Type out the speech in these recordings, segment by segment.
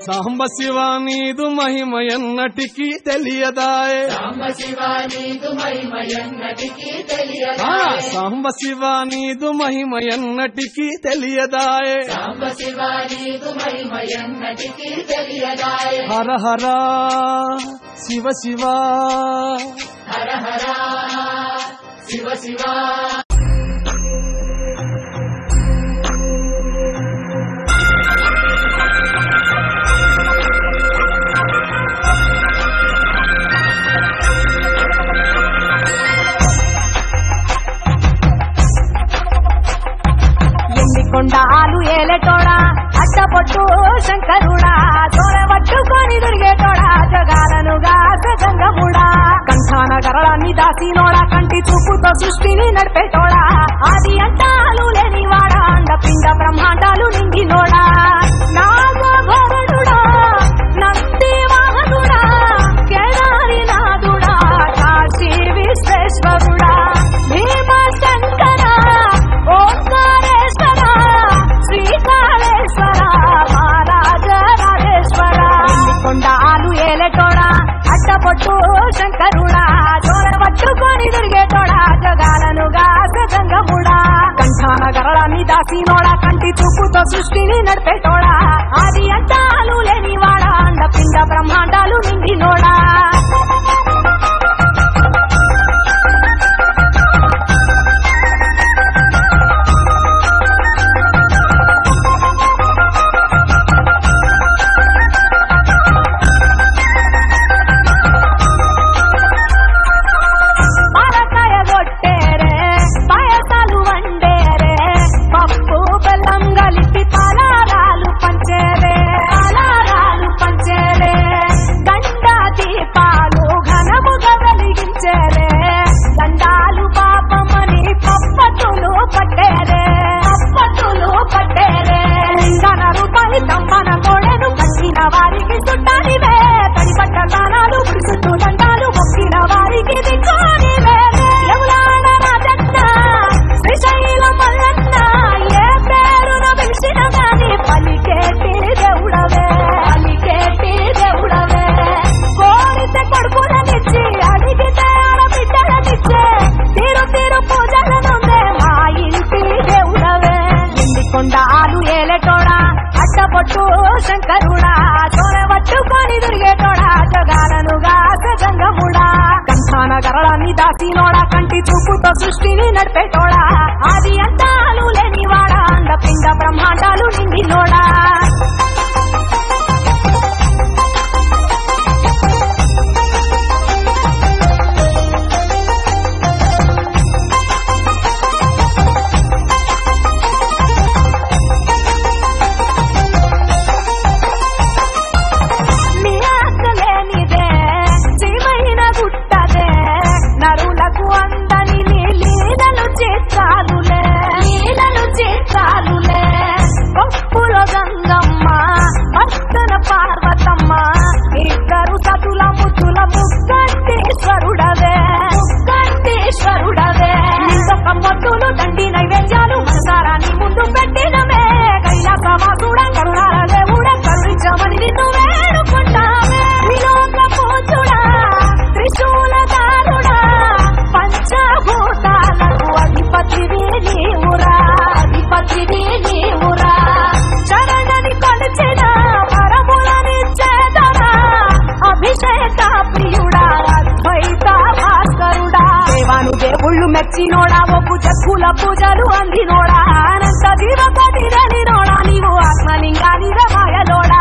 సాంబ శివ నీదు మహిమ ఎన్నటికీ తెలియదాయే సాంబ శివ నీదు మహిమ ఎన్నటికీ తెలియదాయే సాంబ శివ నీదు మహిమ ఎన్నటికీ తెలియదాయే సాంబ శివ నీదు మహిమ ఎన్నటికీ తెలియదాయే హర హర శివ శివ హర హర శివ శివ కొండాలు ఏలేటోడా అడ్డపొట్టు శంకరుడా తోరవట్టుకొని దొరికేటోడా జగాలను గాస గంగముడా కంఠాన గరళాన్ని దాసినోడా కంటి చూపుతో సృష్టిని నడిపేటోడా ఆది అంటాలు లేనివాడా అండపిండ బ్రహ్మాండాలు నిండినోడా నాగభరణుడా నంది వాహనుడా కేదారి నాథుడా కాశీ విశ్వేశ్వరుడా భీమ శంకర ఓంకారేశ్వర శ్రీకాళేశ్వర మహారాజ రాజేశ్వర కొండాలు ఏలేటోడా అడ్డపొట్టు శంకరుడా తోరవట్టుకొని దొరికేటోడా జగాలను గాస గంగముడా కంఠాన గరళాన్ని దాసినోడా కంటి చూపుతో సృష్టిని నడిపేటోడా ఆది అంటాలు లేనివాడా అండపిండ బ్రహ్మాండాలు నిండినోడా వారికి చుట్టానివే తడిపట్ట దానాలు చుట్టూ దండాలు మొక్కిన వారికి దిక్కానివే యములాడ రాజన్న శ్రీశైల మల్లన్న ఏ పేరున పిలిచిన గాని పలికేటి దేవుడవే కోరితే కొడుకులనిచ్చి అడిగితే ఆడబిడ్డలనిచ్చే తీరు తీరు పూజలనుందే మా ఇంటి దేవుడవే కొండాలు ఏలేటోడా అడ్డపొట్టు శంకరుడా తోరవట్టుకొని దొరికేటోడా జగాలను గాస గంగముడా కంఠాన గరళాన్ని దాసినోడా కంటి చూపుతో సృష్టిని నడిపేటోడా ఆది అంతాలు లేనివాడా అండపిండ బ్రహ్మాండాలు నిండినోడా మెచ్చినోడా ఒప్పు చెక్కుల పూజలు అందినోడా అనంత జీవపతి రనినోడా నీవు ఆత్మలింగాని రమాయలోడా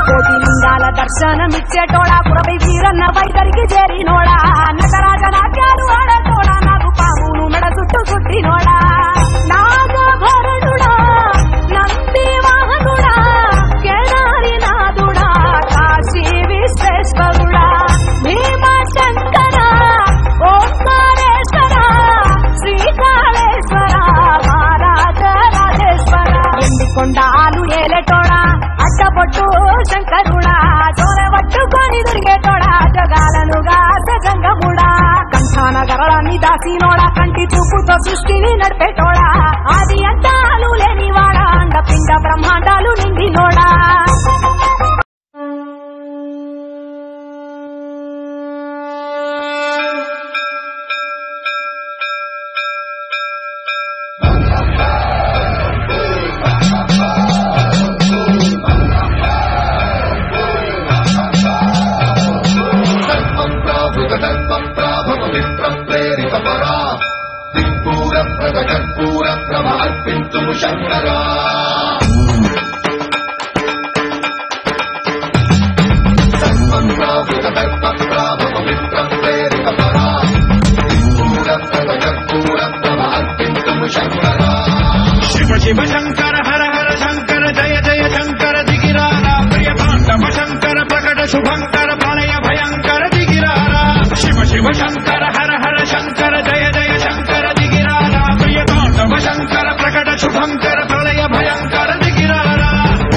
కోటి లింగాల దర్శనమిచ్చేటోడా పురవై వీరన్న వైఖరికి చేరినోడా నటరాజ నాట్యాలు ఆడటోడా నాకు పామును మెడ చుట్టూ చుట్టినోడా నాగభరణుడా నంది వాహనుడా కేదారి నాథుడా కాశీ విశ్వేశ్వరుడా భీమ శంకర ఓంకారేశ్వర శ్రీకాళేశ్వర మహారాజ రాజేశ్వర కొండాలు ఏలేటోడా అడ్డపొట్టు శంకరుడా తోరవట్టుకొని దొరికేటోడా జగాలను గాస గంగముడా కంఠాన సరళాన్ని దాసినోడా కంటి చూపుతో సృష్టిని నడిపేటోడా ఆది అంతాలు లేనివాడా అండపిండ బ్రహ్మాండాలు నిండినోడా శంకరా శివ శివ శంకర హర హర శంకర జయ జయ శంకర దిగిరారా ప్రియ తాండవ శంకర ప్రకట శుభంకర ప్రళయ భయంకర దిగిరారా శివ శివ శంకర హర హర శంకర జయ జయ శంకర దిగిరారా ప్రియ తాండవ శంకర ప్రకట శుభంకర ప్రళయ భయంకర దిగిరారా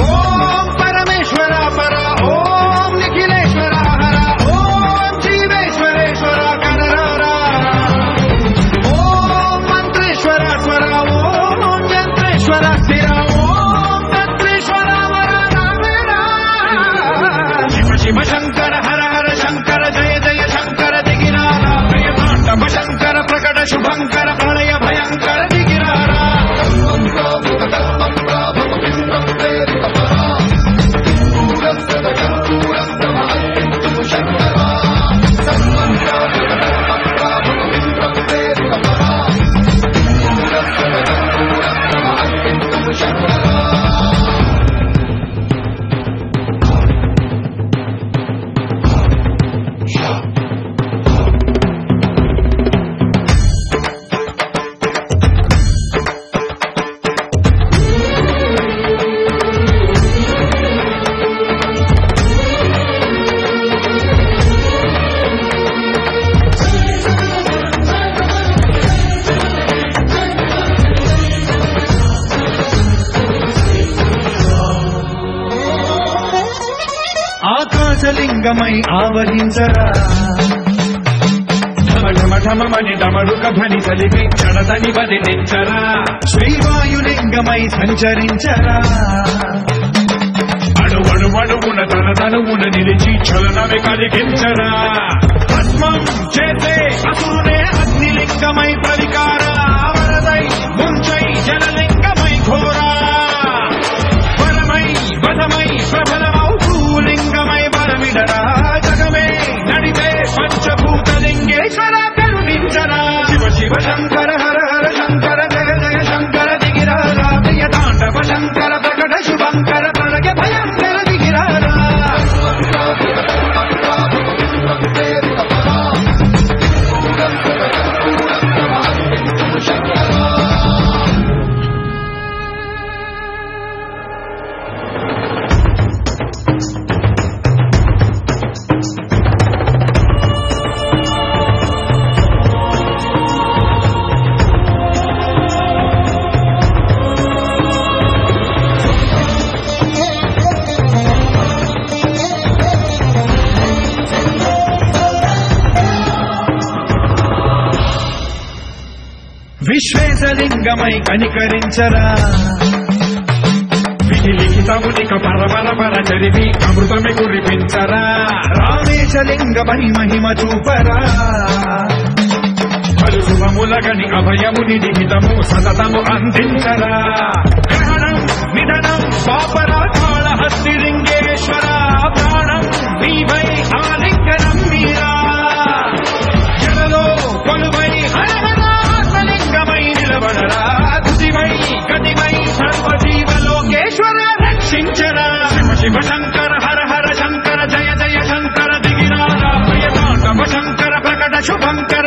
ఓం పరమేశ్వర పర ఓం నిఖిలేశ్వర హర ఓం జీవేశ్వరేశ్వర కనరారా ఓం మంత్రేశ్వర స్వర ఓం యంత్రేశ్వర స్థిర ఓం తంత్రేశ్వర వర రామేరా శివ శివ శంకర హర హర శంకర జయ జయ శంకర దిగిరారా ప్రియ తాండవ శంకర ప్రకట శుభంకర ప్రళయ భయంకర దిగిరారా ఆకాశలింగమై ఆవహించరా ఢమఢమఢమని డమరుక ధ్వని సలిపి చడదని వదిలించరా శ్రీవాయులింగమై సంచరించరా అడువడువడువున తన తనువున నిలిచి చలనవి కలిగించరా పద్మం చేసే అసురునే అగ్నిలింగమై పరికారా వరదై ముంచై జలలింగమై ఘోరా వరమై వదమై ప్రబలమౌ భూలింగమై బలమిడరా జగమే నడిపే పంచభూతలింగేశ్వర కరుణించరా శివ శివ శంకర హర హర శంకర జయ జయ శంకర దిగిరారా ప్రియ తాండవ శంకర ప్రకట శుభంకర ప్రళయ భయంకర దిగిరారా విశ్వేశలింగమై కనికరించరా విధి లిఖితమునిక పరపర పర చరివి అమృతమి కురిపించరా రామేశలింగమై మహిమ చూపరా పలు శుభములగని అభయముని నిహితము సతతము అందించరా గ్రహణం నిధనం పాపరా కాళహస్తిలింగేశ్వర ప్రాణం నీవై ఆలింగనం మీరా జలలో కొలువై హరహరాలింగమై నిలబడరా తుదివై గతివై సర్వజీవలోకేశ్వర రక్షించరా శివ శివ శంకర హర హర శంకర జయ జయ శంకర దిగిరారా ప్రియ తాండవ శంకర ప్రకట శుభంకర